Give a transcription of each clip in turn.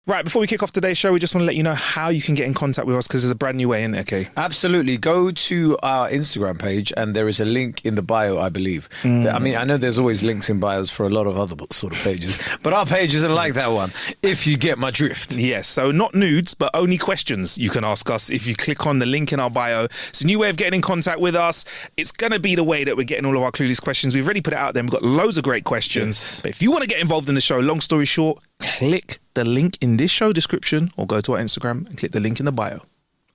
Right, before we kick off today's show, we just want to let you know how you can get in contact with us because there's a brand new way in there, okay? Absolutely. Go to our Instagram page and there is a link in the bio, I believe. I mean, I know there's always links in bios for a lot of other sort of pages, but our page isn't like that one, if you get my drift. Yes, so not nudes, but only questions you can ask us if you click on the link in our bio. It's a new way of getting in contact with us. It's going to be the way that we're getting all of our Clueless questions. We've already put it out there. We've got loads of great questions. Yes. But if you want to get involved in the show, long story short, click the link in this show description or go to our Instagram and click the link in the bio.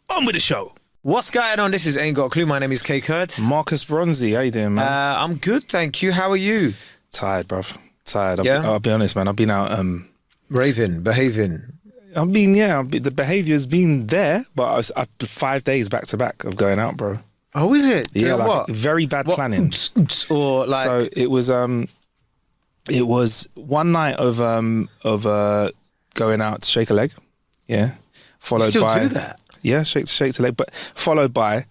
On with the show. What's going on? This is Aint Got a Clue. My name is Kay Kurd. Marcus Bronzy, how you doing, man? I'm good, thank you. How are you? Tired, bruv. Tired. Yeah? I'll be honest, man. I've been out... Behaving. the behaviour's been there, but I 5 days back to back of going out, bro. Oh, is it? Yeah, like what? very bad planning. Or like... So it was one night of going out to shake a leg, yeah. Followed you still by do that? Yeah, shake the leg, but followed by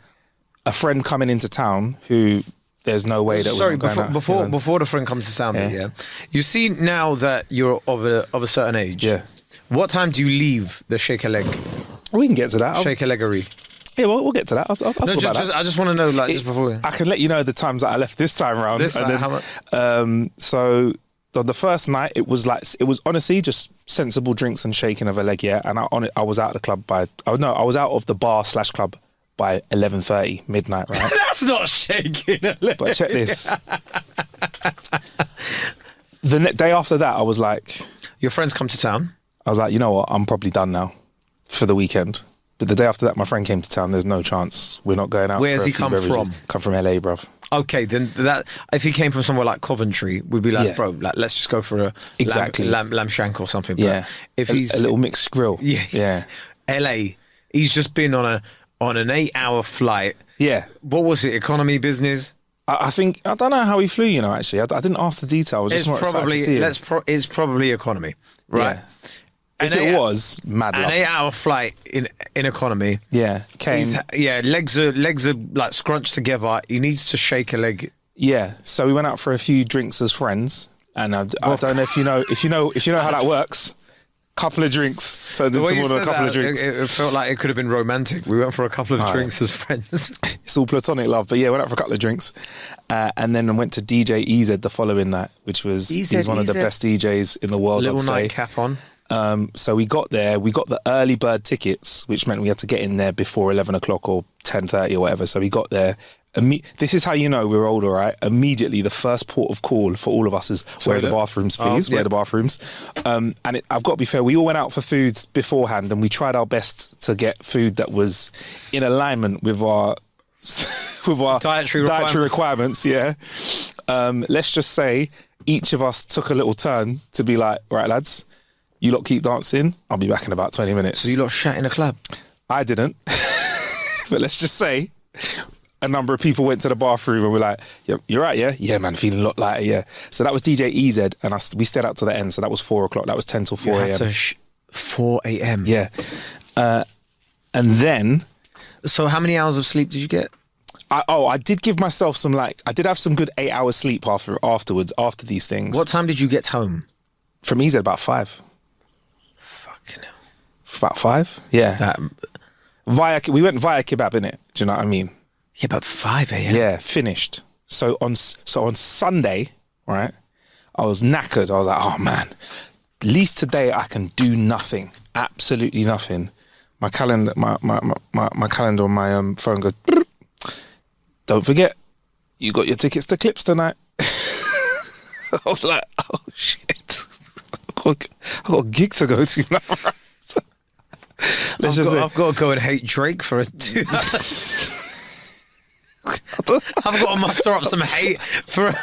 a friend coming into town who there's no way that Sorry, we're going out, before the friend comes to town, yeah. You see now that you're of a certain age. Yeah. What time do you leave the shake a leg? We can get to that. Shake a leggery. Yeah, well, we'll get to that. I'll talk about that. I just want to know, like, just before. I can let you know the times that I left this time around. So the first night, it was honestly just sensible drinks and shaking of a leg, yeah. And I was out of the club I was out of the bar / club by 11:30, midnight, right? That's not shaking a leg. But check this. The day after that, I was like... Your friends come to town? I was like, you know what? I'm probably done now for the weekend. But the day after that, my friend came to town. There's no chance. We're not going out. Where's he come from? Come from LA, bruv. Okay, then that if he came from somewhere like Coventry, we'd be like, bro, like, let's just go for a lamb shank or something. But yeah, if he's a little mixed grill. Yeah. LA, he's just been on an 8-hour flight. Yeah. What was it? Economy, business? I think I don't know how he flew. You know, actually, I didn't ask the detail. I was just more excited to see it. It's probably economy, right? Yeah. If it was mad love. An 8-hour flight in economy. Yeah, legs are like scrunched together. He needs to shake a leg. Yeah, so we went out for a few drinks as friends, and I don't know if you know how that works. Couple of drinks turned into more than a couple of drinks. It felt like it could have been romantic. We went for a couple of drinks as friends. It's all platonic love, but yeah, went out for a couple of drinks, and then I went to DJ EZ the following night, which was he's one of the best DJs in the world. Little nightcap on. So we got there. We got the early bird tickets, which meant we had to get in there before 11 o'clock or 10:30 or whatever. So we got there. This is how you know we're older, right? Immediately, the first port of call for all of us is where are the bathrooms, please? Where are the bathrooms? And I've got to be fair, we all went out for foods beforehand and we tried our best to get food that was in alignment with our dietary requirements, yeah. Let's just say each of us took a little turn to be like, right, lads, you lot keep dancing. I'll be back in about 20 minutes. So you lot shat in a club? I didn't. But let's just say a number of people went to the bathroom and were like, you're right, yeah? Yeah, man, feeling a lot lighter, yeah. So that was DJ EZ and we stayed out to the end. So that was 4 o'clock. That was 10 till 4 a.m. 4 a.m.? Yeah. And then... So how many hours of sleep did you get? I did give myself I did have some good 8 hours sleep afterwards, after these things. What time did you get home? From EZ about 5. Fucking hell. About 5? Yeah. We went via kebab, innit? Do you know what I mean? Yeah, about 5 a.m. Yeah, finished. So on Sunday, right, I was knackered. I was like, oh man, at least today I can do nothing. Absolutely nothing. My calendar, my calendar on my phone goes, don't forget, you got your tickets to Clips tonight. I was like, oh shit. I've got a gig to go to now, right? I've got to go and hate Drake for 2 hours. I've got to muster up some hate for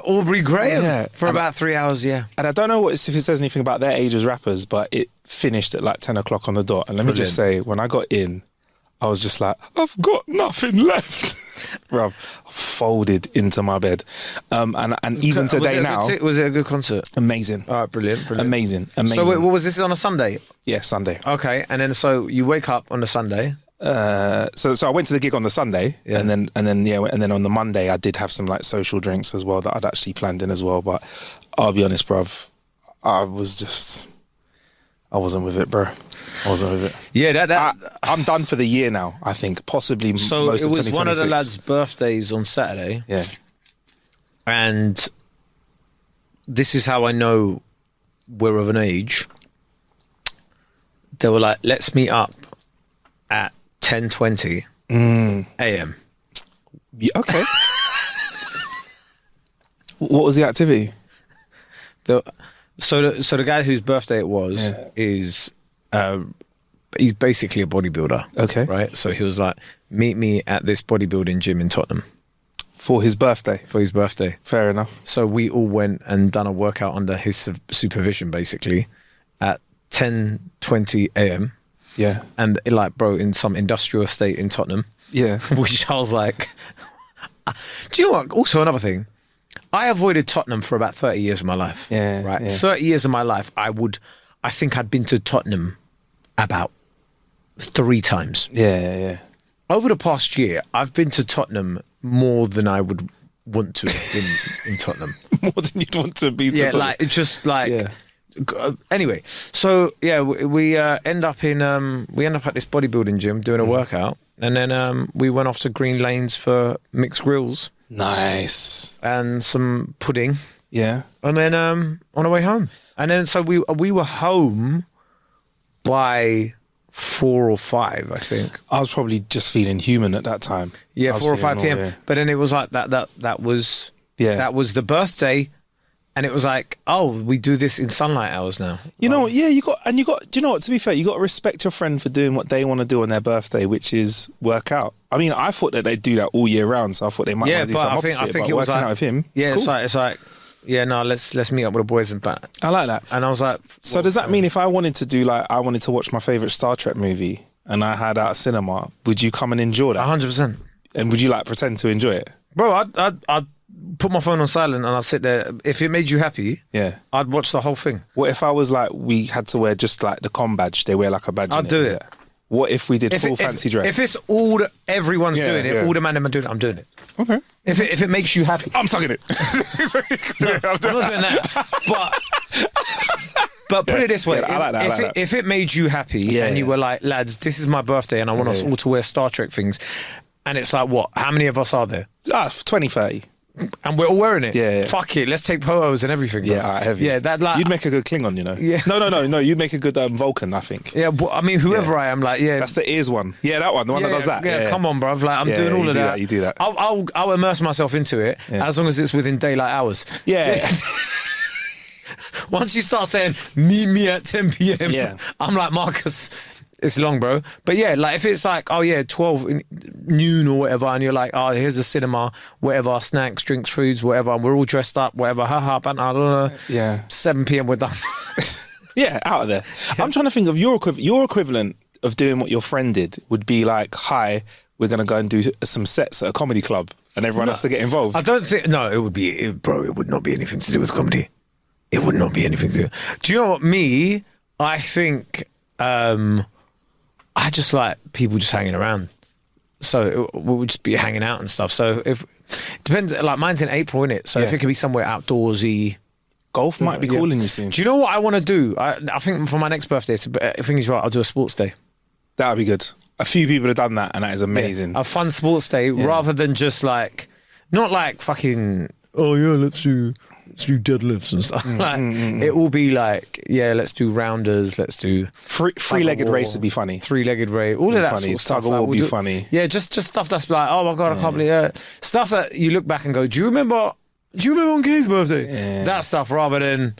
Aubrey Graham for about 3 hours, yeah. And I don't know if it says anything about their age as rappers, but it finished at like 10 o'clock on the dot. And let me just say, when I got in, I was just like, I've got nothing left. Bruv, folded into my bed. And even today now... Was it a good concert? Amazing. All right, brilliant. Amazing. So wait, what was this on a Sunday? Yeah, Sunday. Okay, and then so you wake up on a Sunday... So I went to the gig on the Sunday, and then on the Monday I did have some like social drinks as well that I'd actually planned in as well. But I'll be honest, bruv, I was just I wasn't with it, bro. I wasn't with it. Yeah, I'm done for the year now. I think possibly. So most it of was one of the 2026. lads' birthdays on Saturday. Yeah. And this is how I know we're of an age. They were like, let's meet up at 10:20 a.m. Yeah, okay. What was the activity? So the guy whose birthday it was is he's basically a bodybuilder. Okay. Right? So he was like, meet me at this bodybuilding gym in Tottenham. For his birthday. For his birthday. Fair enough. So we all went and done a workout under his supervision, basically, at 10:20 a.m. Yeah. And like, bro, in some industrial estate in Tottenham. Yeah. Which I was like, do you know what? Also another thing, I avoided Tottenham for about 30 years of my life. Yeah. Right. Yeah. 30 years of my life, I think I'd been to Tottenham about 3 times. Yeah. Over the past year, I've been to Tottenham more than I would want to have been in Tottenham. More than you'd want to be. To Yeah, Tottenham. like it's just like. Yeah. Anyway, so yeah, we end up at this bodybuilding gym doing a workout, and then we went off to Green Lanes for mixed grills Nice. and some pudding, Yeah. and then on our way home, and then so we were home by 4 or 5, I think. I was probably just feeling human at that time. Yeah, I was 4 or 5 feeling p.m. all, yeah. But then it was like that was Yeah. the birthday. And it was like, oh, we do this in sunlight hours now. You know, yeah, you got. Do you know what? To be fair, you got to respect your friend for doing what they want to do on their birthday, which is work out. I mean, I thought that they'd do that all year round, so I thought they might want to do some opposite. I think but it was working like, out with him. Yeah, it's cool. it's like, yeah, no, let's meet up with the boys and that. I like that. And I was like, So does that mean if I wanted to do I wanted to watch my favorite Star Trek movie and I had out a cinema, would you come and enjoy that? 100%, And would you pretend to enjoy it? bro? I'd put my phone on silent and I'd sit there. If it made you happy, Yeah. I'd watch the whole thing. What if I was we had to wear just the com badge? They wear a badge. I'd in do is it. What if we did full If fancy dress? If it's all everyone's Yeah, doing it, yeah. all the man are doing it, I'm doing it. Okay. If it makes you happy, I'm sucking it. I'm not doing that. But put it this way: Yeah, I like that, I like that. if it made you happy Yeah, and you yeah. were like, lads, this is my birthday and I want us all to wear Star Trek things, and it's like, what? How many of us are there? 20, 30. And we're all wearing it. Yeah, yeah. Fuck it, let's take photos and everything. Yeah, bro. alright, heavy. Yeah, that like. You'd make a good Klingon, you know. Yeah. No. You'd make a good Vulcan, I think. Yeah, but, I mean, whoever I am, like, yeah. That's the ears one. Yeah, that one. The one that does that. Yeah, come on, bruv. Like, I'm Yeah, doing all you of do that. that, you do that. I'll immerse myself into it as long as it's within daylight hours. Yeah. Once you start saying meet me at 10 p.m, Yeah. I'm like, Marcus, it's long, bro. But yeah, like if it's like, oh yeah, 12 noon or whatever, and you're like, oh, here's a cinema, whatever, snacks, drinks, foods, whatever, and we're all dressed up, whatever, haha, banter, Yeah. 7 p.m, we're done. Yeah, out of there. I'm trying to think of your equivalent of doing what your friend did would be like, hi, we're going to go and do some sets at a comedy club and everyone has to get involved. I don't think, no, it would be, bro, it would not be anything to do with comedy. It would not be anything to do. Do you know what, me, I think, I just like people just hanging around. So we would just be hanging out and stuff. So if depends, like mine's in April, innit? So if Yeah. it could be somewhere outdoorsy. Golf might be calling you soon. Do you know what I want to do? I think for my next birthday, I think it's right, I'll do a sports day. That would be good. A few people have done that and that is amazing. A fun sports day rather than just like, not like fucking, oh yeah, let's do deadlifts and stuff. It will be like, yeah, let's do rounders, let's do Three-legged race would be funny. Three-legged race, all of that funny. sort of stuff. Tug of war like, would be we'll funny. Yeah, just stuff that's like, oh my God, I can't believe it. Stuff that you look back and go, do you remember on Kay's birthday? Yeah. That stuff rather than,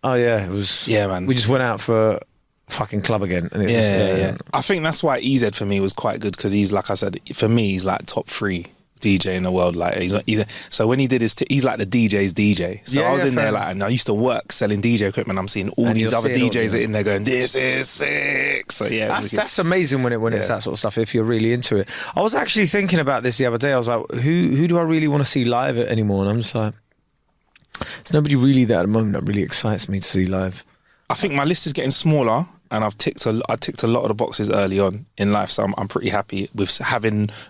oh yeah, it was, Yeah, man. we just went out for a fucking club again. And it's Yeah. just, I think that's why EZ for me was quite good because he's, like I said, for me, he's like top 3 DJ in the world. Like so when he did he's like the DJ's DJ. So Yeah, I was yeah, in there fair like, and I used to work selling DJ equipment. I'm seeing all And these you're other seeing all DJs the- in there going, this is sick. So yeah, it was good. That's amazing when it's that sort of stuff, if you're really into it. I was actually thinking about this the other day. I was like, who do I really want to see live anymore? And I'm just like, there's nobody really there at the moment that really excites me to see live. I think my list is getting smaller and I ticked a lot of the boxes early on in life, so I'm pretty happy with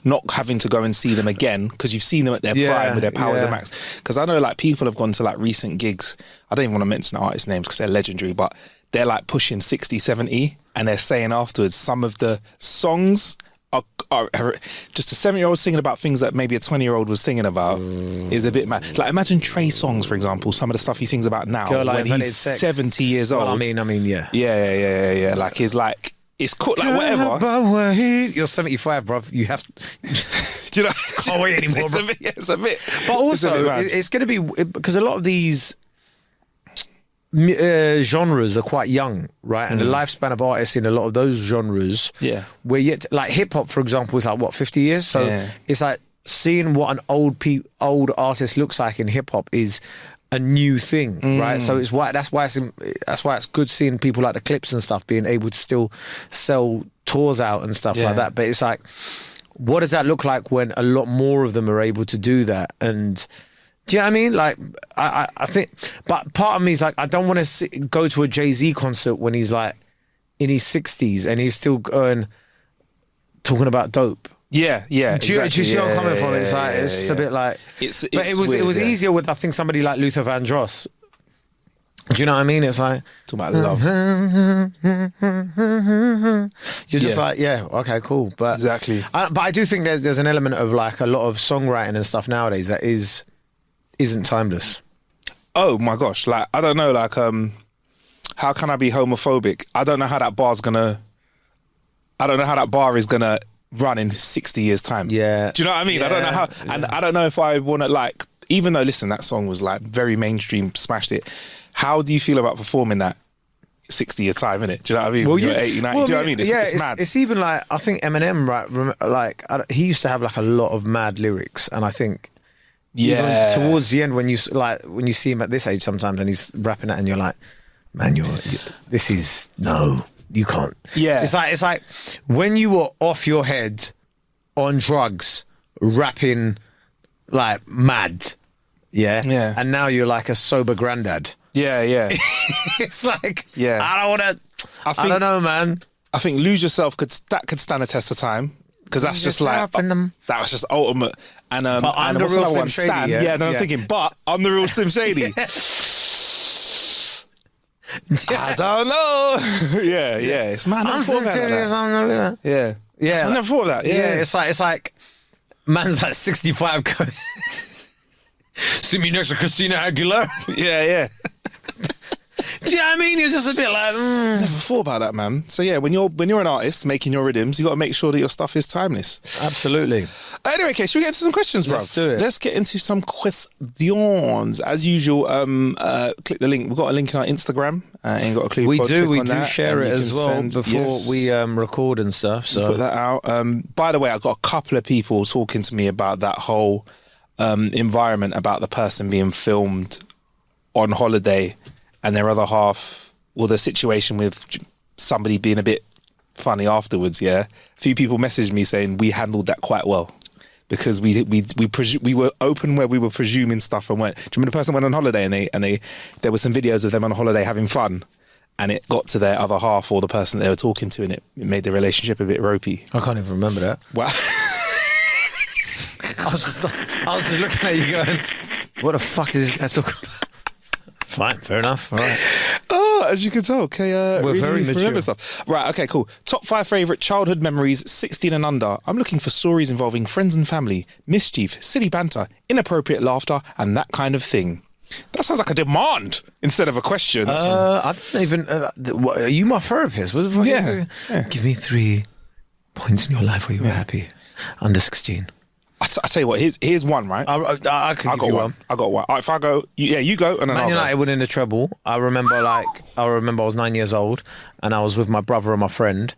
not having to go and see them again, because you've seen them at their prime with their powers at max. Because I know like people have gone to like recent gigs. I don't even want to mention artist names because they're legendary, but they're like pushing 60, 70, and they're saying afterwards some of the songs are just a 7-year-old singing about things that maybe a 20-year-old was thinking about is a bit mad. Like imagine Trey Songz, for example, some of the stuff he sings about now when he's 70 years old. Well, I mean, yeah. Yeah. Like he's like, it's cool, like whatever. You're 75, bruv. You have to... Do you know? Can't wait anymore, it's bro. It's a bit. But also, it's going to be, because a lot of these genres are quite young, right? And the lifespan of artists in a lot of those genres, where yet like hip hop, for example, is like what, 50 years. So it's like seeing what an old artist looks like in hip hop is a new thing, right? So that's why it's good seeing people like the Clips and stuff being able to still sell tours out and stuff like that. But it's like, what does that look like when a lot more of them are able to do that? And do you know what I mean? Like, I think, but part of me is like, I don't want to go to a Jay-Z concert when he's like in his 60s and he's still talking about dope. Yeah. Do you see where I'm coming from? It's like, it's just a bit like, but it was easier with, I think, somebody like Luther Vandross. Do you know what I mean? It's like, talking about love. You're just like, okay, cool. But exactly. But I do think there's an element of like a lot of songwriting and stuff nowadays that isn't timeless. Oh my gosh, like I don't know, like how can I be homophobic? I don't know how that bar is gonna run in 60 years time. Yeah. Do you know what I mean? I don't know how, and I don't know if I want to, like, even though, listen, that song was like very mainstream, smashed it. How do you feel about performing that 60 years time, innit? Do you know what I mean? Well, you're 80, 90, do you know what I mean? It's mad. It's even like, I think Eminem, right? Like, he used to have like a lot of mad lyrics, and I think even towards the end, when you see him at this age sometimes, and he's rapping that, and you're like, man, you can't. Yeah. It's like when you were off your head on drugs, rapping like mad, yeah, and now you're like a sober granddad. Yeah. It's like, yeah, I don't know, man. I think Lose Yourself could stand a test of time, because that's just like, that was just ultimate. And but I'm the real Slim Shady. I was thinking, but I'm the real Slim Shady. I don't know. yeah, it's man. I never thought about that. Yeah. I never thought of that. Yeah, it's like man's like 65 going. See me next to Christina Aguilera. Yeah. Do you know what I mean? You're just a bit like, Never thought about that, man. So yeah, when you're an artist making your rhythms, you got to make sure that your stuff is timeless. Absolutely. Anyway, okay, should we get into some questions, bro? Let's do it. Let's get into some questions. As usual, click the link. We've got a link in our Instagram. Ain't got a clue. We do share it as well before we record and stuff. So put that out. By the way, I got a couple of people talking to me about that whole environment, about the person being filmed on holiday, and their other half, the situation with somebody being a bit funny afterwards. Yeah, a few people messaged me saying we handled that quite well, because we were open where we were presuming stuff and went. Do you remember the person went on holiday and they there were some videos of them on holiday having fun, and it got to their other half or the person they were talking to, and it made the relationship a bit ropey. I can't even remember that. Wow. I was just looking at you going, what the fuck is this guy talking about? Fine, fair enough. All right. Oh, as you can tell, okay, we're really very mature. remember stuff. Right, okay, cool. Top 5 favourite childhood memories, 16 and under. I'm looking for stories involving friends and family, mischief, silly banter, inappropriate laughter, and that kind of thing. That sounds like a demand instead of a question. I don't even... are you my therapist? What the fuck? Yeah. Give me 3 points in your life where you were happy. Under 16. I tell you what, here's one, right? I could give you one. I got one. All right, if I go, you go, and then Man I'll United go. winning the treble. I remember I was 9 years old, and I was with my brother and my friend,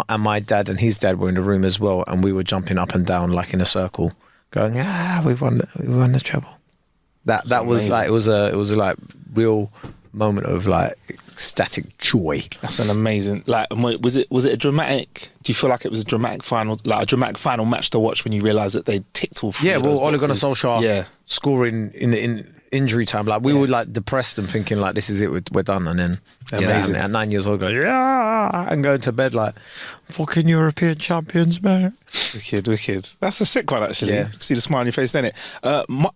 and my dad and his dad were in the room as well, and we were jumping up and down like in a circle, going, we won the treble. That was amazing. Like it was a like real moment of like ecstatic joy. That's an amazing. Like, was it a dramatic? Do you feel like it was a dramatic final match to watch when you realised that they ticked all 3 Yeah, of those well, Ole Gunnar boxes? Solskjaer scoring in injury time. Like we were like depressed and thinking like, this is it, we're done. And then Amazing. at 9 years old, go, yeah, and go to bed like, fucking European champions, man. Wicked. That's a sick one, actually. Yeah. See the smile on your face, innit?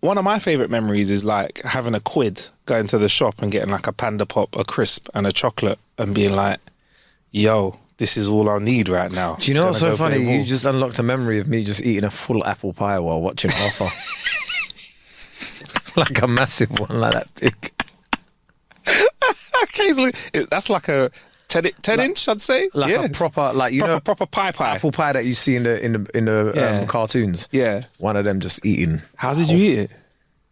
One of my favourite memories is like having a quid, going to the shop and getting like a Panda Pop, a crisp and a chocolate and being like, yo, this is all I need right now. Do you know what's so funny? play You ball. just unlocked a memory of me just eating a full apple pie while watching Alpha. Like a massive one, like that big. Occasionally, that's like a 10 inch, I'd say. Like a proper, like, you know, proper pie. apple pie that you see in the Yeah. cartoons. Yeah. One of them just eating. How did you eat it?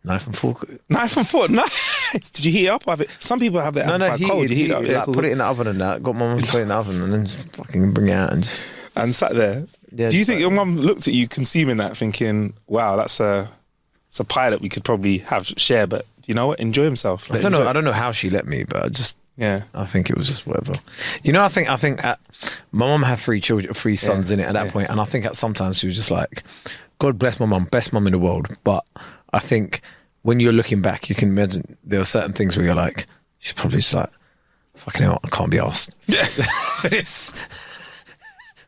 Knife and fork. Knife and fork. Nice. Did you heat it up? Or have it? Some people have their apple pie cold. You heat it up. Yeah, like, cool. put it in the oven and that. Got my mum to put it in the oven and then just fucking bring it out and just. And sat there. Yeah, Do you just think like- your mum looked at you consuming that, thinking, "Wow, it's a pie that we could probably share, but you know what? Enjoy himself." I don't know how she let me, but I think it was just whatever. You know, I think my mum had 3 sons in it at that point, and I think sometimes she was just like, God bless my mum, best mum in the world. But I think when you're looking back, you can imagine there are certain things where you're like, she's probably just like, fucking hell, I can't be asked. Yeah. This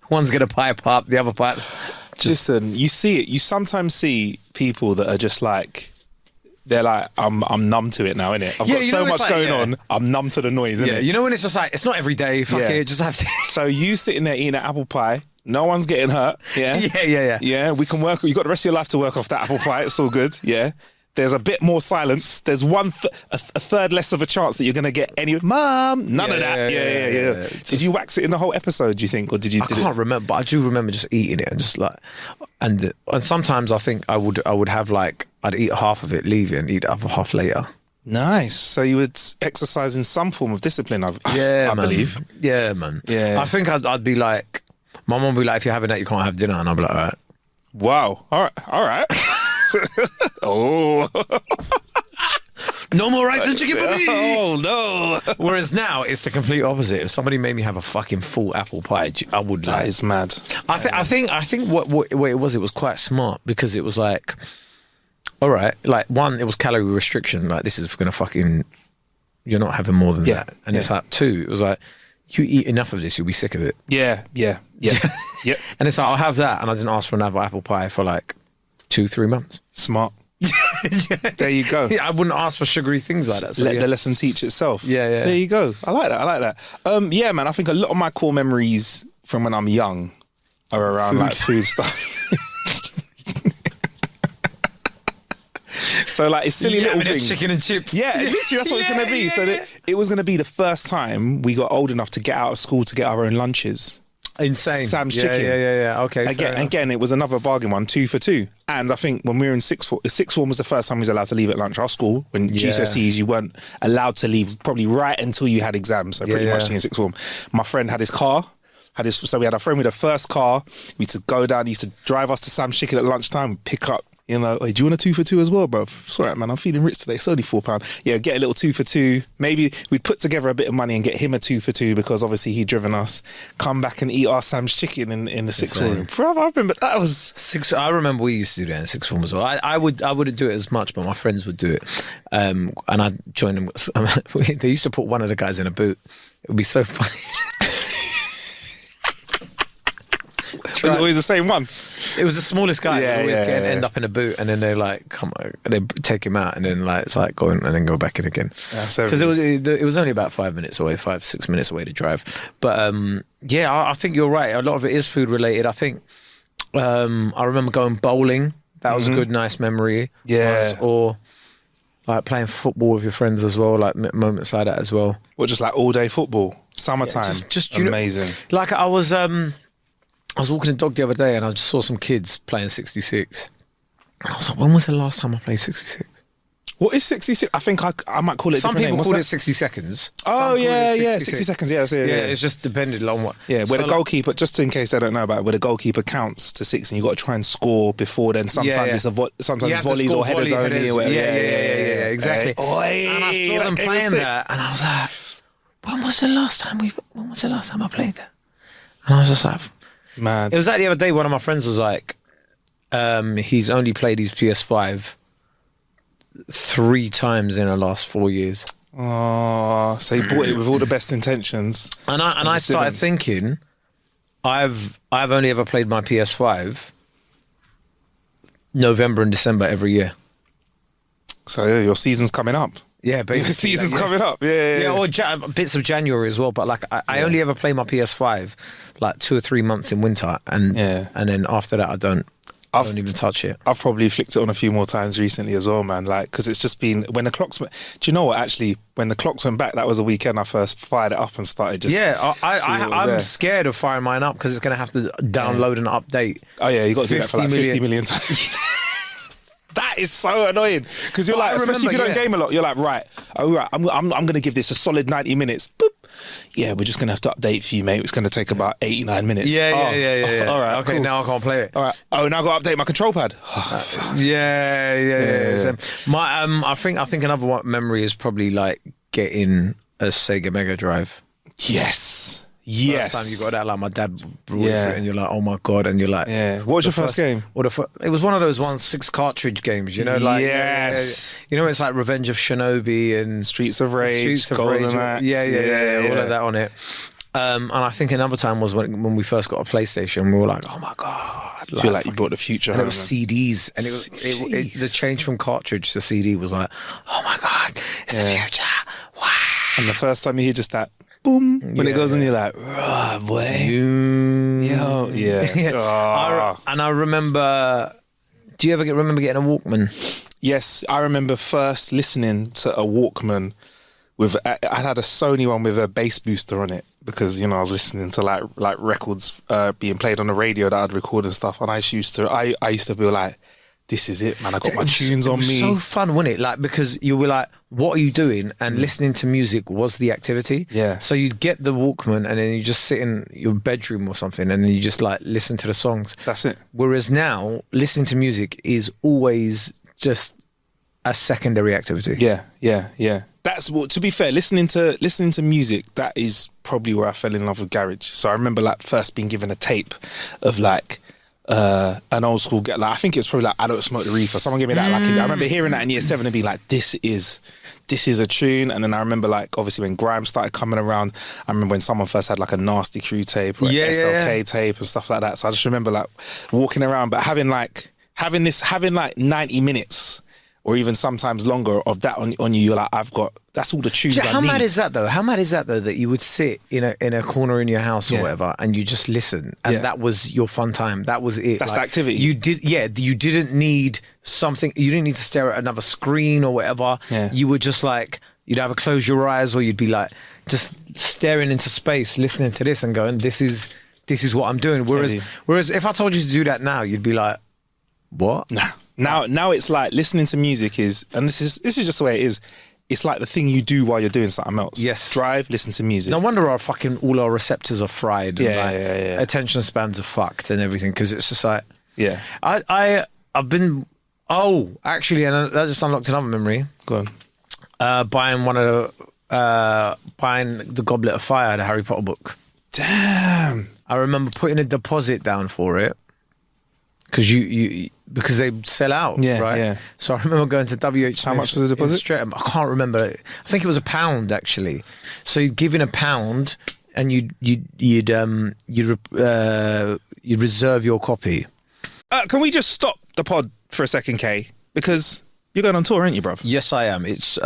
one's gonna pipe up, the other pipe's just. Listen, you see it. You sometimes see people that are just like, they're like, I'm numb to it now, innit? I've Yeah, got you so know, it's much like, going yeah. on. I'm numb to the noise, innit? Yeah, you know when it's just like, it's not every day, fuck Yeah. it, just have to. So you sitting there eating an apple pie, no one's getting hurt. Yeah. Yeah. Yeah, we can work. You got the rest of your life to work off that apple pie. It's all good. Yeah. There's a bit more silence. There's a third less of a chance that you're going to get any. Mum, none of that. Yeah. Did you wax it in the whole episode, do you think? Or did you? I can't remember, but I do remember just eating it and just like, and sometimes I think I would have like, I'd eat half of it, leave it, and eat the other half later. Nice. So you would exercise in some form of discipline, I Man. believe. Yeah, man. Yeah. I think I'd be like, my mum would be like, if you're having that, you can't have dinner, and I'd be like, all right. Wow. All right. Oh. No more rice and chicken for me. Oh no. Whereas now it's the complete opposite. If somebody made me have a fucking full apple pie, I would That like. is mad. I think what it was quite smart because it was like, all right, like one, it was calorie restriction. Like this is gonna fucking, you're not having more than that. And it's like 2, it was like, you eat enough of this, you'll be sick of it. Yeah. Yep. And it's like, I'll have that, and I didn't ask for another apple pie for like 2-3 months. Smart. There you go. Yeah, I wouldn't ask for sugary things like that. So Let yeah. the lesson teach itself. Yeah. There you go. I like that. Yeah, man. I think a lot of my core memories from when I'm young are around like food stuff. So like it's silly little things. Chicken and chips. Yeah, literally that's what it's going to be. So that it was going to be the first time we got old enough to get out of school to get our own lunches. Insane. Sam's Yeah, Chicken. Yeah. Okay. Again, it was another bargain one, 2 for 2. And I think when we were in sixth form was the first time we was allowed to leave at lunch. Our school, when GCSEs, you weren't allowed to leave probably right until you had exams. So pretty much in sixth form. My friend had his car. So we had a friend with the first car. We used to go down, he used to drive us to Sam's Chicken at lunchtime, pick up, you know, hey, do you want a 2 for 2 as well, bro? It's all right, man. I'm feeling rich today. It's only £4. Yeah, get a little 2 for 2. Maybe we'd put together a bit of money and get him a 2 for 2 because obviously he'd driven us. Come back and eat our Sam's Chicken in the sixth form. Bro, I remember that was... I remember we used to do that in sixth form as well. I wouldn't do it as much, but my friends would do it. And I'd join them. They used to put one of the guys in a boot. It would be so funny. Was it always the same one? It was the smallest guy. Yeah, Always yeah. end up in a boot, and then they like come, and they take him out, and then like it's like go in and then go back in again. Because it was only about 5 minutes away, 5-6 minutes away to drive. But yeah, I think you're right. A lot of it is food related. I think I remember going bowling. That was a good, nice memory. Yeah. Or like playing football with your friends as well, like moments like that as well. What, just like all day football, summertime, just you know, amazing. like I was walking the dog the other day and I just saw some kids playing 66. And I was like, when was the last time I played 66? What is 66? I think I might call it a Some different people name. call What's it that? 60 seconds. Oh, Some call it yeah, 60 seconds. Yeah, that's it. Yeah, Yeah, it's just depended on what. Yeah, where So the like- goalkeeper, just in case they don't know about it, where the goalkeeper counts to 6 and you got to try and score before then. Sometimes it's sometimes You it's have to volleys score or headers volley, only. headers. Or whatever. Yeah, exactly. Hey, And I saw them playing that, and I was like, when was the last time I played that? And I was just like, Mad. it was like the other day. One of my friends was like, he's only played his PS5 3 times in the last 4 years. Oh, so you bought it with all the best intentions. And I started thinking, I've only ever played my PS5 November and December every year. So yeah, your season's coming up. Yeah, basically. The season's coming up. Yeah. Or bits of January as well. But like, I only ever play my PS5 like 2 or 3 months in winter, and then after that, I don't even touch it. I've probably flicked it on a few more times recently as well, man. Like, because it's just been when the clocks. Do you know what? Actually, when the clocks went back, that was the weekend I first fired it up and started just. Yeah, I'm scared of firing mine up because it's going to have to download and update. Oh yeah, you got to do that for like 50 million times. That is so annoying because you're like, especially if you don't game a lot, you're like, right, I'm going to give this a solid 90 minutes. Boop. Yeah, we're just going to have to update for you, mate. It's going to take about 89 minutes. Yeah. All right, okay, cool. now I can't play it. All right. Oh, now I've got to update my control pad. Yeah. So I think another one memory is probably like getting a Sega Mega Drive. Yes. First time you got that, like my dad brought it, and you're like, oh my god, and you're like, what was your first game? It was one of those 6 cartridge games, you know, like you know, it's like Revenge of Shinobi and Streets of Rage, Golden Axe, all of that on it. And I think another time was when we first got a PlayStation. We were like, oh my god, I feel like you brought the future. And it was CDs, and it the change from cartridge to CD was like, oh my god, it's the future. Wow. And the first time you hear just that. Boom. When it goes in, you're like, oh, boy. Yo. Yeah. And I remember, do you ever remember getting a Walkman? Yes, I remember first listening to a Walkman I had a Sony one with a bass booster on it because, you know, I was listening to like records being played on the radio that I'd record and stuff. And I used to be like, this is it, man. I got my tunes on me. It was so fun, wasn't it? Like, because you were like, what are you doing? And listening to music was the activity. Yeah. So you'd get the Walkman and then you just sit in your bedroom or something and then you just like listen to the songs. That's it. Whereas now, listening to music is always just a secondary activity. Yeah. That's what. To be fair, listening to music, that is probably where I fell in love with garage. So I remember like first being given a tape of like an old school, like I think it's probably like I Don't Smoke the Reefer. Someone gave me that. Like I remember hearing that in year 7 and being like, this is a tune. And then I remember like obviously when grime started coming around, I remember when someone first had like a Nasty Crew tape or an SLK tape and stuff like that. So I just remember like walking around, but having like 90 minutes. Or even sometimes longer of that on you. You're like, that's all the tunes I need. How mad is that though? That you would sit in a corner in your house or whatever, and you just listen, and that was your fun time. That was it. That's like, the activity. You didn't need something. You didn't need to stare at another screen or whatever. Yeah. You were just like, you'd either close your eyes or you'd be like just staring into space, listening to this and going, this is what I'm doing. Whereas if I told you to do that now, you'd be like, what? Nah. Now it's like listening to music is, and this is just the way it is. It's like the thing you do while you're doing something else. Yes. Drive, listen to music. No wonder all our receptors are fried. And attention spans are fucked and everything because it's just like. Yeah. I've been. Oh, actually, and that just unlocked another memory. Go on. Buying the Goblet of Fire, the Harry Potter book. Damn. I remember putting a deposit down for it. Because they sell out, right? Yeah. So I remember going to WH Smith. How much was the deposit? I can't remember. I think it was £1 actually. So you'd give in £1 and you'd reserve your copy. Can we just stop the pod for a second, Kay? Because you're going on tour, aren't you, bruv? Yes, I am. It's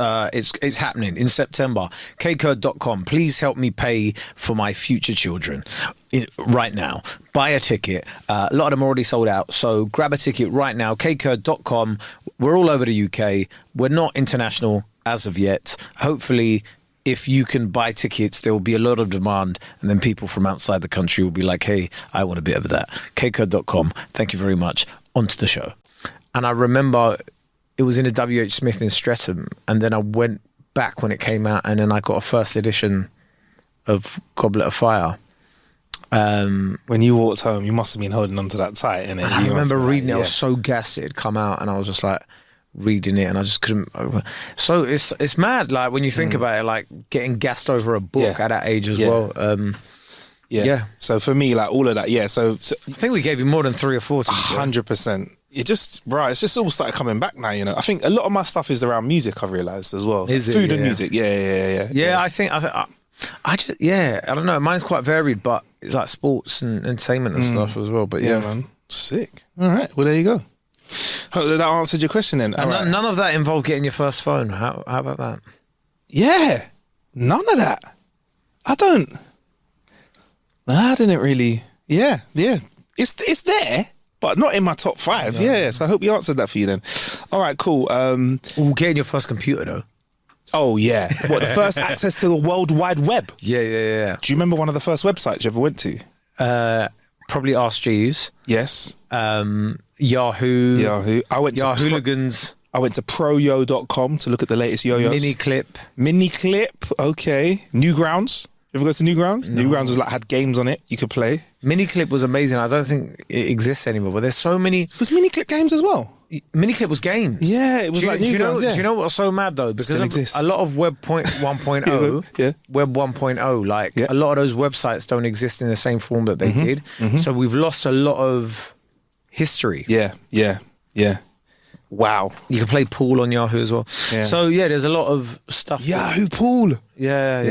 happening in September. kcode.com. Please help me pay for my future children right now. Buy a ticket. A lot of them are already sold out. So grab a ticket right now. kcode.com. We're all over the UK. We're not international as of yet. Hopefully, if you can buy tickets, there will be a lot of demand. And then people from outside the country will be like, hey, I want a bit of that. kcode.com. Thank you very much. On to the show. And I remember... it was in a WH Smith in Streatham, and then I went back when it came out, and then I got a first edition of Goblet of Fire. When you walked home, you must have been holding on to that tight, innit? I remember reading it. I was so gassed it had come out, and I was just like reading it, and I just couldn't. So it's mad, like when you think about it, like getting gassed over a book at that age as well. Yeah. So for me, like all of that, so I think we gave you more than 3 or 4. 100%. it's just all started coming back now, you know. I think a lot of my stuff is around music, I've realised as well. Is it? Food and Yeah. music, yeah. Yeah, I think I just I don't know. Mine's quite varied, but it's like sports and entertainment and stuff as well. But Yeah, man. Sick. All right, well, there you go. Hope that answered your question then. and All right. none of that involved getting your first phone. How about that? Yeah, none of that. I didn't really. Yeah. It's there, but not in my top 5. No. Yeah, so I hope you answered that for you then. All right, cool. Getting your first computer though. Oh yeah, what, the first access to the World Wide Web? Yeah. Do you remember one of the first websites you ever went to? Probably Ask Jeeves. Yes. Yahoo. I went to Yahooligans. I went to proyo.com to look at the latest yo-yos. Mini clip, okay. Newgrounds. You ever go to Newgrounds? No. Newgrounds was like, had games on it you could play. Miniclip was amazing. I don't think it exists anymore, but there's so many. Was Mini Clip games as well? Miniclip was games. Yeah, it was do like you know, Newgrounds, yeah. Do you know what's so mad though? Because Still of exists. a lot of Web 1.0, Yeah. Web 1.0, like Yeah. a lot of those websites don't exist in the same form that they did. So we've lost a lot of history. Yeah. Wow. You can play pool on Yahoo as well. Yeah. So yeah, there's a lot of stuff. Yahoo Pool. Yeah.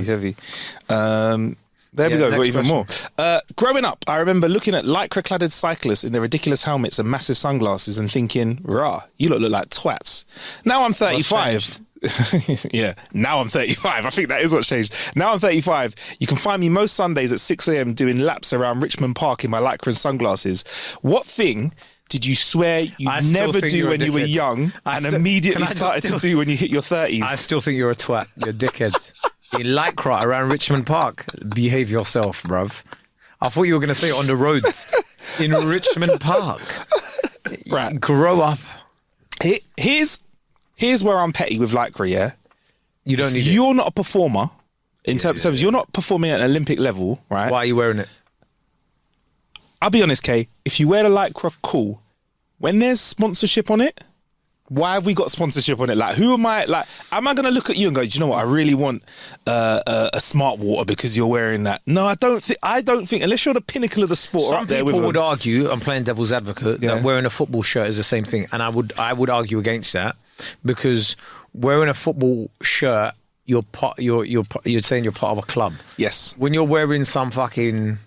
Heavy. There we Yeah, go, we've got next even more. Growing up, I remember looking at lycra-cladded cyclists in their ridiculous helmets and massive sunglasses and thinking, rah, you lot look like twats. Now I'm 35. Yeah, now I'm 35. I think that is what's changed. Now I'm 35. You can find me most Sundays at 6 a.m. doing laps around Richmond Park in my lycra and sunglasses. What thing did you swear you'd I still never think do you're a when you were dickhead. young and immediately started to do when you hit your 30s? I still think you're a twat. You're a dickhead. In lycra around Richmond Park. Behave yourself, bruv. I thought you were going to say it on the roads. In Richmond Park. Right. Grow up. Here's where I'm petty with lycra, yeah? You don't need it. You're not a performer, in terms of you're not performing at an Olympic level, right? Why are you wearing it? I'll be honest, Kay, if you wear the lycra, cool. When there's sponsorship on it, why have we got sponsorship on it? Like, who am I? Like, am I going to look at you and go, do you know what? I really want a smart water because you're wearing that. No, I don't think, unless you're the pinnacle of the sport, Some up there with people would them. argue, I'm playing devil's advocate, Yeah. that wearing a football shirt is the same thing. And I would argue against that because wearing a football shirt, you're saying you're part of a club. Yes. When you're wearing some fucking...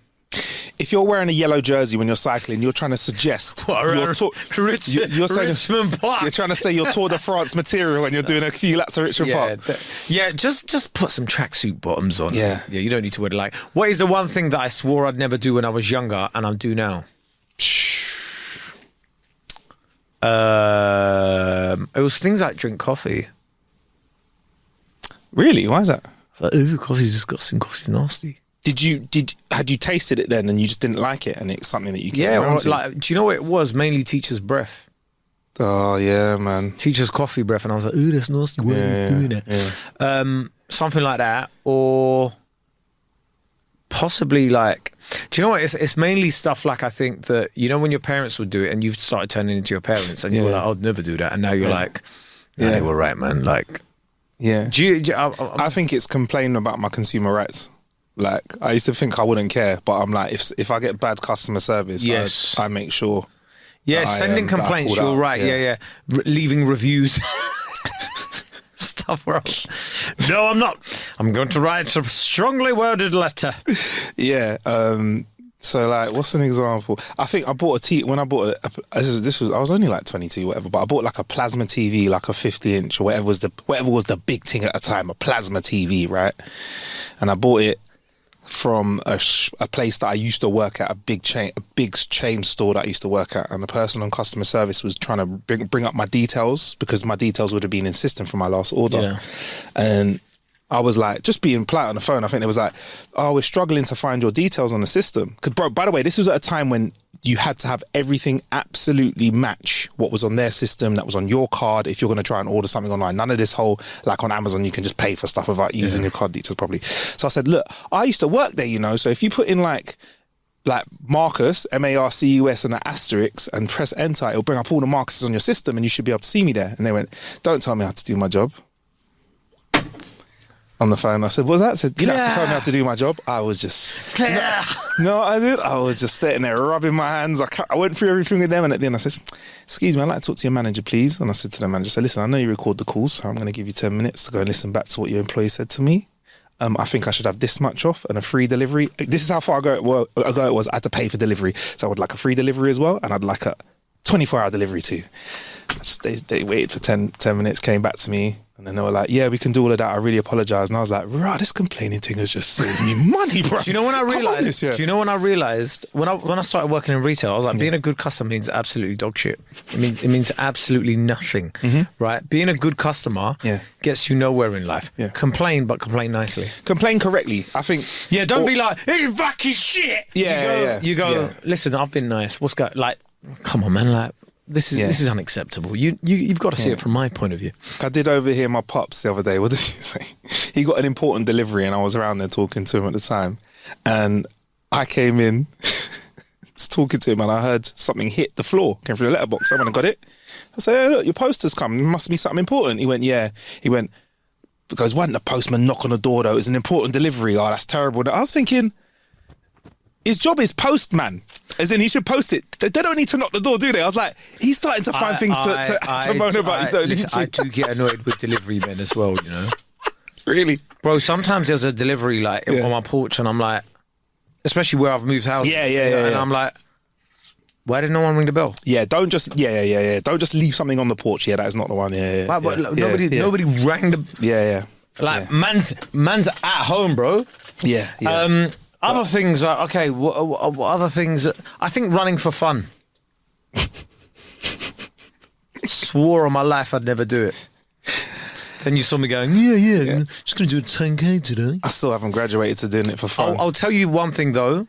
If you're wearing a yellow jersey when you're cycling, you're trying to suggest you're saying Richmond Park. you're trying to say you're Tour de France material when you're doing a few laps of Richmond Park. Just put some tracksuit bottoms on. Yeah. You don't need to wear the What is the one thing that I swore I'd never do when I was younger and I do now? It was things like drink coffee. Really? Why is that? It's like, ooh, coffee's disgusting. Coffee's nasty. Had you tasted it then and you just didn't like it and it's something that you Yeah, came around to? like, do you know what it was? Mainly teacher's breath. Oh yeah, man. Teacher's coffee breath, and I was like, ooh, that's nasty. Why are you doing it? Yeah. Something like that, or possibly like, do you know what? It's mainly stuff like, I think that, you know, when your parents would do it and you've started turning into your parents and you were like, I'd never do that. And now you're like, yeah, they were right, man. Like, Yeah. I I think it's complaining about my consumer rights. Like, I used to think I wouldn't care, but I'm like, if I get bad customer service, Yes. I make sure. yeah, that I, sending that I complaints, pulled you're out. right. Yeah. Leaving reviews. Stuff where no, I'm not. I'm going to write a strongly worded letter. Yeah. So like, what's an example? I think I bought when I bought I was only like 22, whatever, but I bought like a plasma TV, like a 50-inch or whatever was the big thing at the time, a plasma TV, right? And I bought it from a place that I used to work at, a big chain store that I used to work at, and the person on customer service was trying to bring up my details because my details would have been in system for my last order. Yeah. And I was like, just being polite on the phone, I think it was like, oh, we're struggling to find your details on the system. Because, bro, by the way, this was at a time when you had to have everything absolutely match what was on their system, that was on your card, if you're going to try and order something online. None of this whole, like on Amazon, you can just pay for stuff without using your card details properly. So I said, look, I used to work there, you know, so if you put in like Marcus, Marcus, and an asterisk and press enter, it'll bring up all the Marcuses on your system and you should be able to see me there. And they went, don't tell me how to do my job. on the phone. I said, "What's that?" I said, "You don't have to tell me how to do my job." I was just no, I did. I was just sitting there rubbing my hands. I went through everything with them, and at the end I said, "Excuse me, I'd like to talk to your manager, please." And I said to the manager, "Listen, I know you record the calls, so I'm going to give you 10 minutes to go and listen back to what your employee said to me. I think I should have this much off and a free delivery. This is how far ago it was. I had to pay for delivery, so I would like a free delivery as well, and I'd like a 24-hour delivery too." They waited for 10 minutes, came back to me, and then they were like, "Yeah, we can do all of that. I really apologise." And I was like, "Right, this complaining thing has just saved me money, bro." Do you know when I realised? Do you know when I realised when I started working in retail? I was like, being a good customer means absolutely dog shit. It means absolutely nothing, right? Being a good customer gets you nowhere in life. Yeah. Complain, but complain nicely. Complain correctly. I think. Yeah, don't be like, "Hey, fucking shit." You go. Yeah. Listen, I've been nice. What's going? Like, come on, man. Like, this is unacceptable. You've got to see it from my point of view. I did overhear my pops the other day. What did he say? He got an important delivery, and I was around there talking to him at the time. And I came in, was talking to him, and I heard something hit the floor. Came through the letterbox. I went and got it. I said, "Hey, look, your poster's come. It must be something important." He went, "Yeah." He went, because "Why didn't the postman knock on the door though? It was an important delivery." Oh, that's terrible. I was thinking, his job is postman. As in, he should post it. They don't need to knock the door, do they? I was like, he's starting to find things to moan about. You don't need to. I do get annoyed with delivery men as well, you know. Really? Bro, sometimes there's a delivery like on my porch, and I'm like, especially where I've moved house. And I'm like, why did no one ring the bell? Yeah, don't just don't just leave something on the porch. Yeah, that is not the one. Nobody rang the. Like man's at home, bro. Yeah. Other things are okay. What other things? I think running for fun. Swore on my life I'd never do it. Then you saw me going, yeah. Just going to do a 10K today. I still haven't graduated to doing it for fun. I'll tell you one thing though.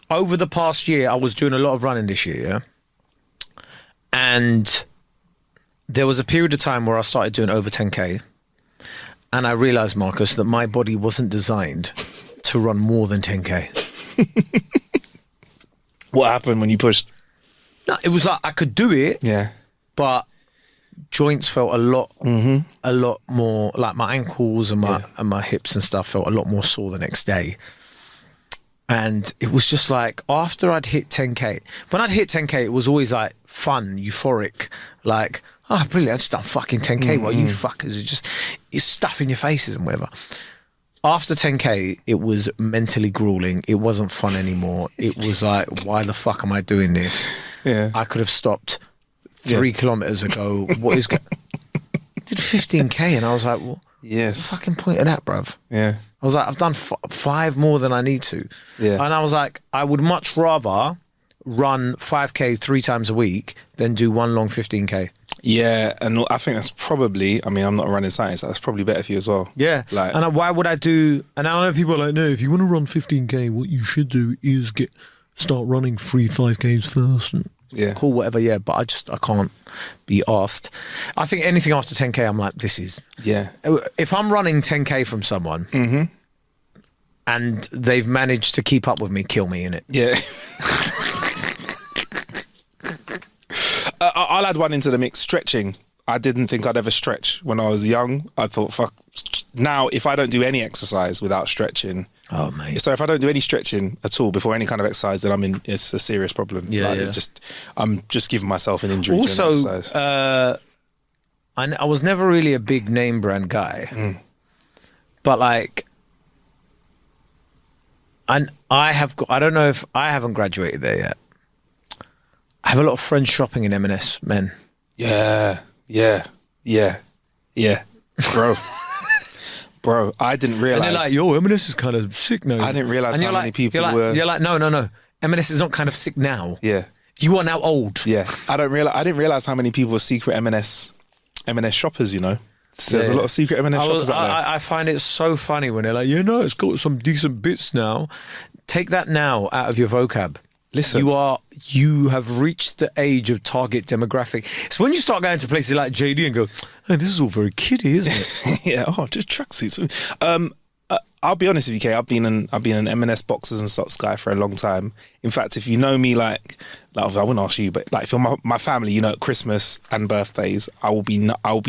Over the past year, I was doing a lot of running this year, yeah? And there was a period of time where I started doing over 10K. And I realised, Marcus, that my body wasn't designed to run more than 10K. What happened when you pushed? No, it was like I could do it. Yeah. But joints felt a lot more, like my ankles and my hips and stuff felt a lot more sore the next day. And it was just like, after I'd hit 10K, when I'd hit 10K, it was always like fun, euphoric, like, oh, brilliant, I just done fucking 10K. Well, you fuckers are just, you're stuffing your faces and whatever. After 10K, it was mentally grueling. It wasn't fun anymore. It was like, why the fuck am I doing this? Yeah. I could have stopped 3 kilometers ago. What is... did 15K and I was like, well, what's the fucking point of that, bruv? Yeah. I was like, I've done 5 more than I need to. Yeah. And I was like, I would much rather run 5K 3 times a week than do one long 15K. Yeah, and I think that's probably, I mean, I'm not running science, so that's probably better for you as well. Yeah. Like, and why would I do, and I know people are like, no, if you want to run 15K, what you should do is start running 3 5Ks first. And cool, whatever, yeah, but I can't be asked. I think anything after 10K, I'm like, this is... Yeah. If I'm running 10K from someone and they've managed to keep up with me, kill me, innit? Yeah. I'll add one into the mix, stretching. I didn't think I'd ever stretch when I was young. I thought, fuck, now if I don't do any exercise without stretching... Oh, mate. So if I don't do any stretching at all before any kind of exercise, then it's a serious problem. It's just, I'm just giving myself an injury. Also, I was never really a big name brand guy, but like, and I don't know if I haven't graduated there yet. I have a lot of friends shopping in M&S, men. Yeah, bro. Bro, I didn't realise. And they're like, yo, M&S is kind of sick now. I didn't realise how many people were... You're like, no. M&S is not kind of sick now. Yeah. You are now old. Yeah. I didn't realise how many people were secret M&S shoppers, you know. So there's a lot of secret M&S shoppers out there. I find it so funny when they're like, it's got some decent bits now. Take that now out of your vocab. Listen. You have reached the age of target demographic. It's when you start going to places like JD and go, hey, this is all very kiddie, isn't it? Yeah, just tracksuits. I'll be honest with you, Kay. I've been an M&S boxers and socks guy for a long time. In fact, if you know me, like I wouldn't ask you, but like if you're my family, you know, at Christmas and birthdays, I will be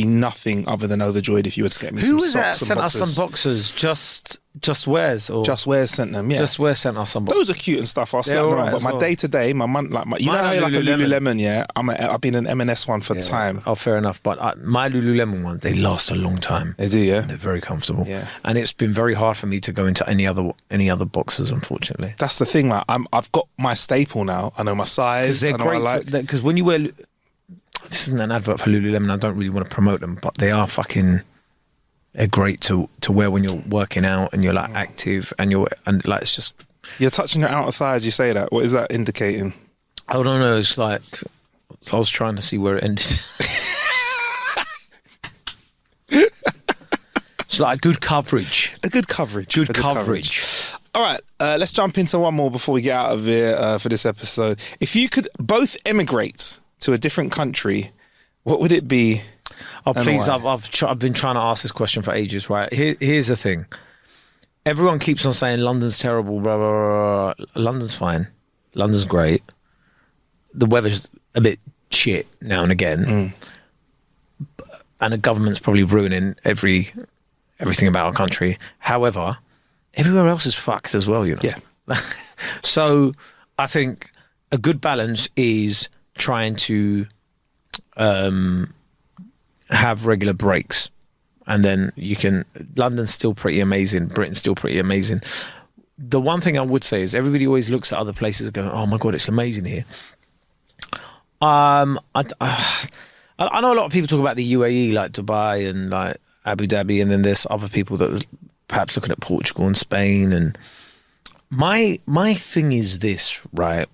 nothing other than overjoyed if you were to get me some socks and boxers. Who was that sent us some boxers? Just Wears or Just Wears sent them, yeah. Just Wears sent us some boxers. Those are cute and stuff. I'll say They're them all wrong, right but as my well. day to day, my month, like you know how like a Lululemon, yeah. I've been an M&S one for time. Oh, fair enough. But my Lululemon ones, they last a long time. They do, yeah. They're very comfortable. Yeah. And it's been very hard for me to go into any other boxes, unfortunately. That's the thing. Like I've got my staple now. I know my size. They're I know what I great like. because when you wear. This isn't an advert for Lululemon. I don't really want to promote them, but they are fucking. They're great to wear when you're working out and you're like active and like it's just. You're touching your outer thigh as you say that. What is that indicating? I don't know. It's like so I was trying to see where it ended. It's like good coverage. A good coverage. Good coverage. All right, let's jump into one more before we get out of here for this episode. If you could both emigrate to a different country, what would it be? Oh, please, I've been trying to ask this question for ages, right? Here's the thing. Everyone keeps on saying London's terrible, blah, blah, blah. London's fine. London's great. The weather's a bit shit now and again. And the government's probably ruining everything about our country. However, everywhere else is fucked as well, you know? Yeah. So I think a good balance is trying to have regular breaks. And then London's still pretty amazing. Britain's still pretty amazing. The one thing I would say is everybody always looks at other places and go, oh my God, it's amazing here. I know a lot of people talk about the UAE, like Dubai and like Abu Dhabi, and then there's other people that are perhaps looking at Portugal and Spain. And my thing is this, right?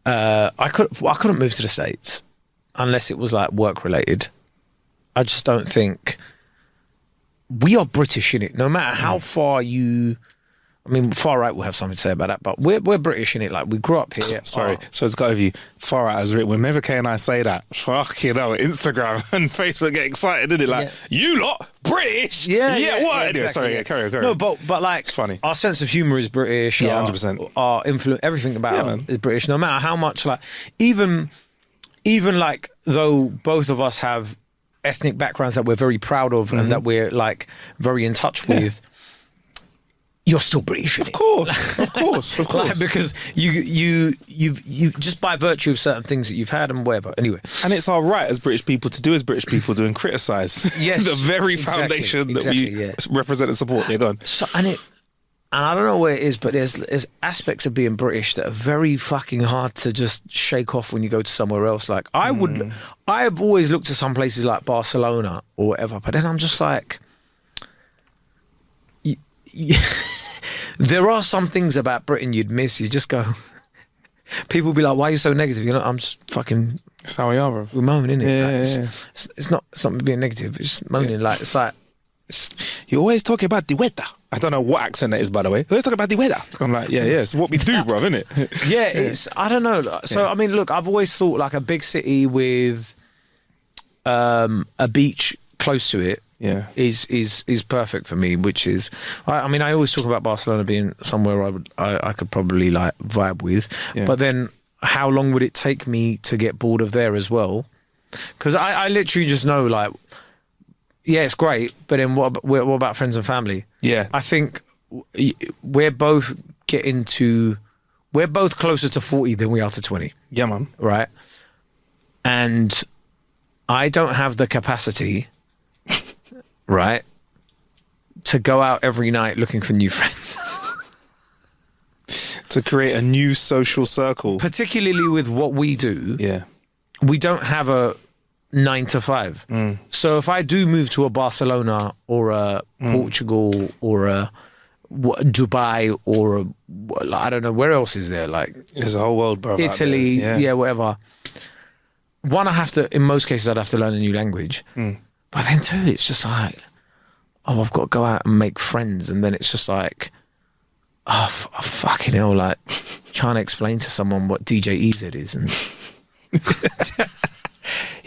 I couldn't move to the States unless it was like work related. I just don't think we are British in it. No matter how far far right will have something to say about that, but we're British in it. Like we grew up here. Sorry, so it's got over you. Far right has written. Whenever Kay and I say that, fucking hell, Instagram and Facebook get excited, didn't it? Like you lot British. Yeah. What? Exactly, Anyway, sorry, carry on. No, but like it's funny. Our sense of humor is British. Yeah, 100%. Our influence, everything about us is British. No matter how much, like even like though both of us have ethnic backgrounds that we're very proud of and that we're like very in touch with, you're still British. Of course. Like, because you've just by virtue of certain things that you've had and whatever. Anyway, and it's our right as British people to do as British people do and criticise. Yes, the very foundation that we represent and support. They're gone. So and I don't know where it is, but there's aspects of being British that are very fucking hard to just shake off when you go to somewhere else. Like I've always looked at some places like Barcelona or whatever, but then I'm just like, there are some things about Britain you'd miss. You just go, people be like, why are you so negative? You know, I'm just fucking. That's how we are, bro. We're moaning, innit? Yeah, like, it's not being negative. It's just moaning. Like it's like. You always talk about the weather. I don't know what accent that is, by the way. Let's talk about the weather. I'm like, yeah, it's what we do, bro, isn't it? Yeah, it's, I don't know. So, I mean, look, I've always thought like a big city with a beach close to it is perfect for me, which is, I mean, I always talk about Barcelona being somewhere I could probably like vibe with. Yeah. But then how long would it take me to get bored of there as well? Because I literally just know like, yeah, it's great, but then what about friends and family? Yeah. I think we're both closer to 40 than we are to 20. Yeah, man. Right? And I don't have the capacity, right, to go out every night looking for new friends. To create a new social circle. Particularly with what we do. Yeah. We don't have a 9 to 5. So if I do move to a Barcelona or a Portugal or a Dubai or I don't know, where else is there? Like there's a whole world, bro. Italy, yeah, whatever. One, in most cases, I'd have to learn a new language. But then two, it's just like, oh, I've got to go out and make friends. And then it's just like, oh, fucking hell, like trying to explain to someone what DJ EZ is. And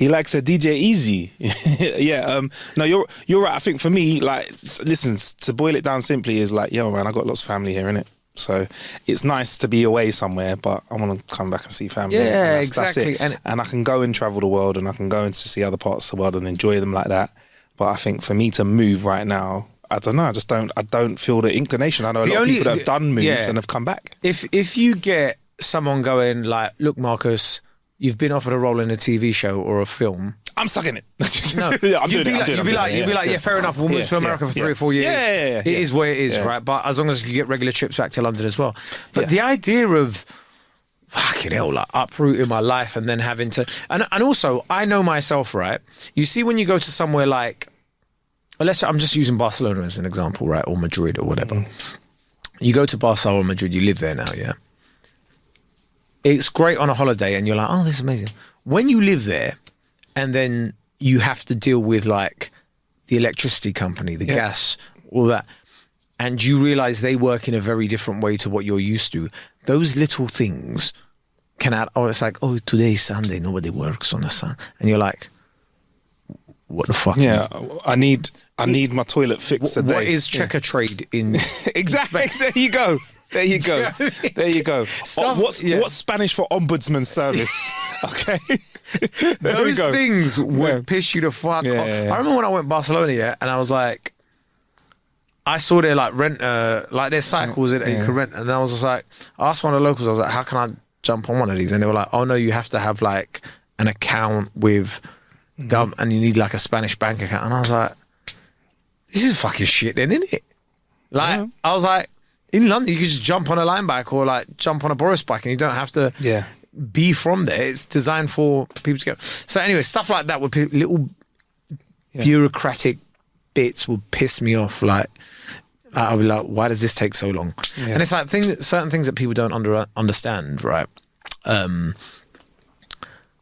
He likes a DJ Easy. Yeah. No, you're right. I think for me, like, listen, to boil it down simply is like, yo, man, I got lots of family here, innit? So it's nice to be away somewhere, but I want to come back and see family. Yeah, and exactly. That's it. And I can go and travel the world, and I can go and to see other parts of the world and enjoy them like that. But I think for me to move right now, I don't know. I don't feel the inclination. I know a lot of people that have done moves and have come back. If you get someone going like, look, Marcus, you've been offered a role in a TV show or a film. I'm sucking it. No, you'd be like, yeah, fair enough. We'll move to America for 3 or 4 years. It is where it is, right? But as long as you get regular trips back to London as well. But the idea of fucking hell, like uprooting my life and then having to, and also I know myself, right? You see, when you go to somewhere like, I'm just using Barcelona as an example, right, or Madrid or whatever. You go to Barcelona or Madrid, you live there now, yeah. It's great on a holiday, and you're like, oh, this is amazing. When you live there, and then you have to deal with like the electricity company, the gas, all that, and you realize they work in a very different way to what you're used to. Those little things can add. Oh, it's like, oh, today's Sunday, nobody works on a Sunday, and you're like, what the fuck? Yeah, I need my toilet fixed today. What is checker trade in? Exactly. There you go. There you go. There you go. What's Spanish for ombudsman service? Okay. Those things would piss you the fuck off. I remember when I went to Barcelona, and I was like, I saw their like rent, like their cycles that you could rent, and I was just like, I asked one of the locals, I was like, how can I jump on one of these? And they were like, oh no, you have to have like an account with and you need like a Spanish bank account. And I was like, this is fucking shit then, isn't it? Like, I was like, in London, you could just jump on a line bike or like jump on a Boris bike, and you don't have to be from there. It's designed for people to go. So anyway, stuff like that would little bureaucratic bits would piss me off. Like, I'll be like, why does this take so long? Yeah. And it's like certain things that people don't understand, right?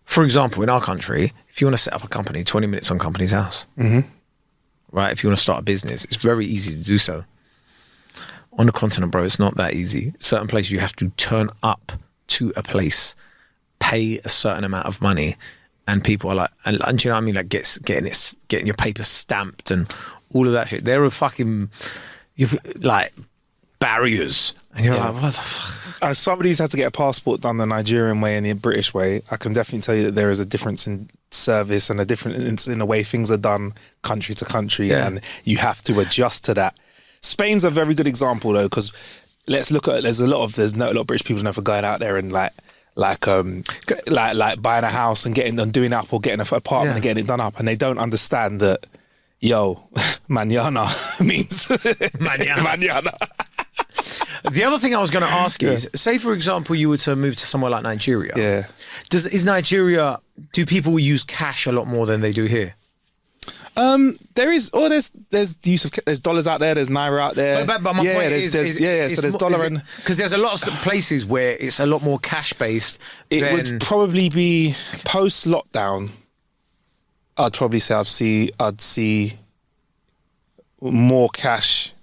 For example, in our country, if you want to set up a company, 20 minutes on company's house, right? If you want to start a business, it's very easy to do so. On the continent, bro, it's not that easy. Certain places you have to turn up to a place, pay a certain amount of money, and people are like, and do you know what I mean? Like getting your paper stamped and all of that shit. There are fucking like barriers, and you're like, what the fuck? As somebody who's had to get a passport done the Nigerian way and the British way, I can definitely tell you that there is a difference in service and a difference in the way things are done country to country, and you have to adjust to that. Spain's a very good example though, because let's look at there's a lot of British people never going out there and like buying a house and doing it up, or getting an apartment and getting it done up, and they don't understand that mañana means mañana. The other thing I was going to ask is, say for example you were to move to somewhere like Nigeria. Yeah. Is Nigeria, do people use cash a lot more than they do here? There's the use of, there's dollars out there, there's naira out there. But my point is, so there's dollar and, because there's a lot of places where it's a lot more cash based. It would probably be post lockdown. I'd probably say I'd see more cash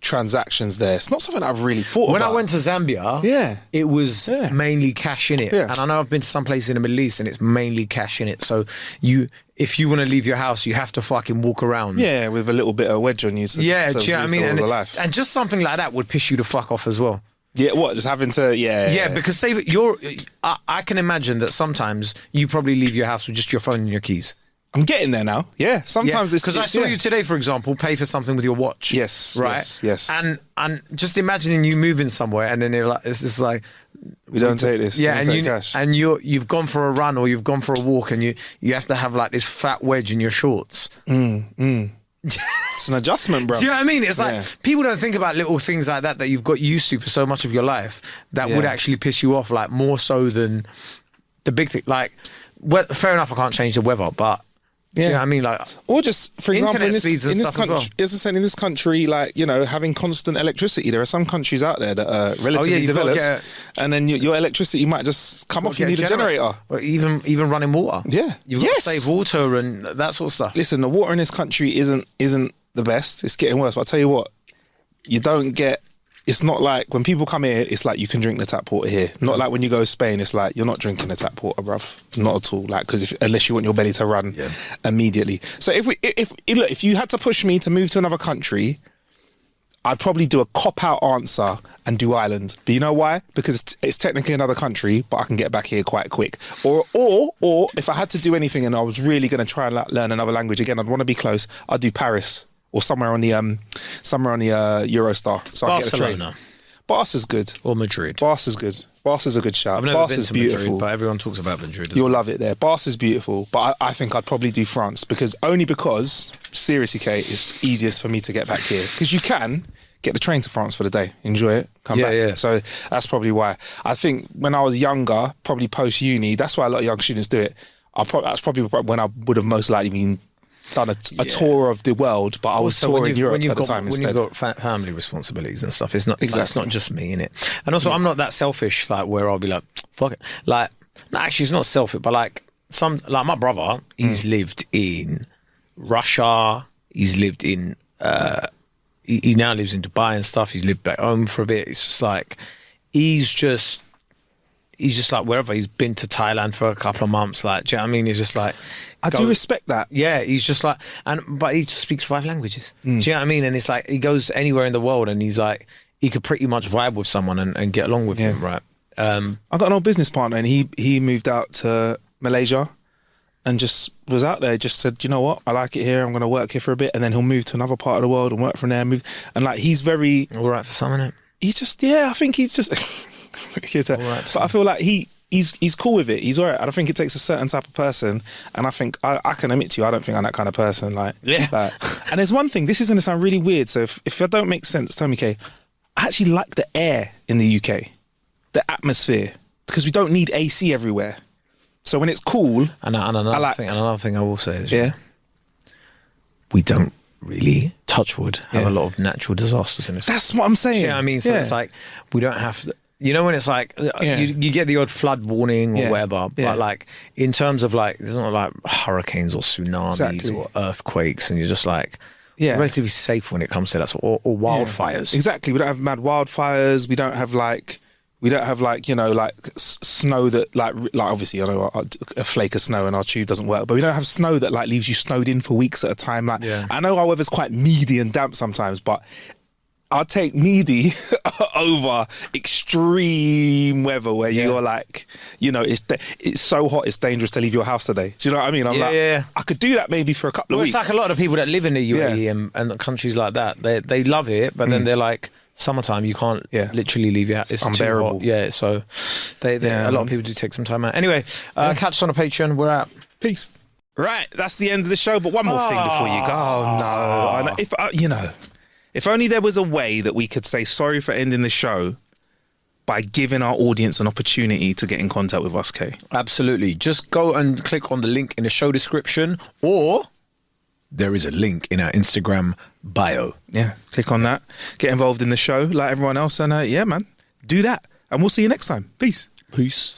transactions there. It's not something I've really thought about. When I went to Zambia, it was mainly cash in it. And I know I've been to some places in the Middle East and it's mainly cash in it. So if you want to leave your house, you have to fucking walk around. Yeah, with a little bit of wedge on you. Do you know what I mean? And just something like that would piss you the fuck off as well. Yeah, what? Just having to, because say I can imagine that sometimes you probably leave your house with just your phone and your keys. I'm getting there now. Yeah, sometimes it's... Because I saw you today, for example, pay for something with your watch. Yes, right? Yes. And just imagining you moving somewhere and then it's like... We don't take this. Yeah, and you've gone for a run or you've gone for a walk and you have to have like this fat wedge in your shorts. It's an adjustment, bro. Do you know what I mean? It's like people don't think about little things like that you've got used to for so much of your life that would actually piss you off, like more so than the big thing. Like, well, fair enough, I can't change the weather, but... Do you know what I mean? Like, or just, for example, in this country, as I said, in this country, like, you know, having constant electricity. There are some countries out there that are relatively developed, and then your electricity might just come off. You need a generator, or even running water. Yeah, you've got to save water and that sort of stuff. Listen, the water in this country isn't the best. It's getting worse. But I tell you what, you don't get it's not like when people come here, it's like you can drink the tap water here. Not like when you go to Spain, it's like you're not drinking the tap water, bruv. Not at all. Like, because unless you want your belly to run immediately. So if you had to push me to move to another country, I'd probably do a cop-out answer and do Ireland. But you know why? Because it's technically another country, but I can get back here quite quick. Or if I had to do anything and I was really going to try and learn another language again, I'd want to be close. I'd do Paris or somewhere on the Eurostar. So I get a train. Barca's good. Or Madrid. Barca's good. Barca's a good shout. I've never Barca's been to beautiful. Madrid, but everyone talks about Madrid. You'll love it there. Barca's beautiful, but I think I'd probably do France because seriously, Kate, it's easiest for me to get back here because you can get the train to France for the day, enjoy it, come back. Yeah. So that's probably why. I think when I was younger, probably post-uni, that's why a lot of young students do it. That's probably when I would have most likely done a tour of the world, but I was touring Europe at the time instead. When you've got family responsibilities and stuff, it's not just me, innit? And also, I'm not that selfish, like, where I'll be like, fuck it. Like, no, actually, it's not selfish, but like, my brother, he's lived in Russia, he's lived in... He now lives in Dubai and stuff. He's lived back home for a bit. It's just like he's just like wherever. He's been to Thailand for a couple of months. Like, do you know what I mean? He's just like I do respect that. Yeah, he's just like but he just speaks 5 languages. Do you know what I mean? And it's like he goes anywhere in the world and he's like he could pretty much vibe with someone and get along with them, right? I got an old business partner and he moved out to Malaysia. And just was out there, just said, you know what, I like it here, I'm going to work here for a bit. And then he'll move to another part of the world and work from there. And like, he's very... All right for some, innit? He's just, I think he's just... but I feel like he's cool with it. He's all right. I don't think it takes a certain type of person. And I think, I can admit to you, I don't think I'm that kind of person. Like, and there's one thing, this is going to sound really weird. So if I don't make sense, tell me, Kay. I actually like the air in the UK. The atmosphere. Because we don't need AC everywhere. So when it's cool... And another thing I will say is... we don't really, touch wood, have a lot of natural disasters in this. That's what I'm saying. You know what I mean? So it's like, we don't have... You know when it's like, you get the odd flood warning or whatever, but like, in terms of like, there's not like hurricanes or tsunamis or earthquakes, and you're just like... relatively safe when it comes to that, or wildfires. Exactly. We don't have mad wildfires. We don't have like, you know, like snow that like obviously, I know a flake of snow and our tube doesn't work, but we don't have snow that like leaves you snowed in for weeks at a time. Like, I know our weather's quite meaty and damp sometimes, but I'll take meaty over extreme weather where you're like, you know, it's so hot, it's dangerous to leave your house today. Do you know what I mean? I'm I could do that maybe for a couple of weeks. It's like a lot of people that live in the UAE and countries like that, they love it, but then they're like, summertime you can't literally leave your house. It's unbearable. Too hot. So a lot of people do take some time out. Anyway, catch us on a Patreon. We're out. Peace. Right, that's the end of the show. But one more thing before you go. Oh no! If only there was a way that we could say sorry for ending the show by giving our audience an opportunity to get in contact with us, Kay. Absolutely. Just go and click on the link in the show description, or there is a link in our Instagram bio. Yeah, click on that. Get involved in the show like everyone else. And man, do that. And we'll see you next time. Peace. Peace.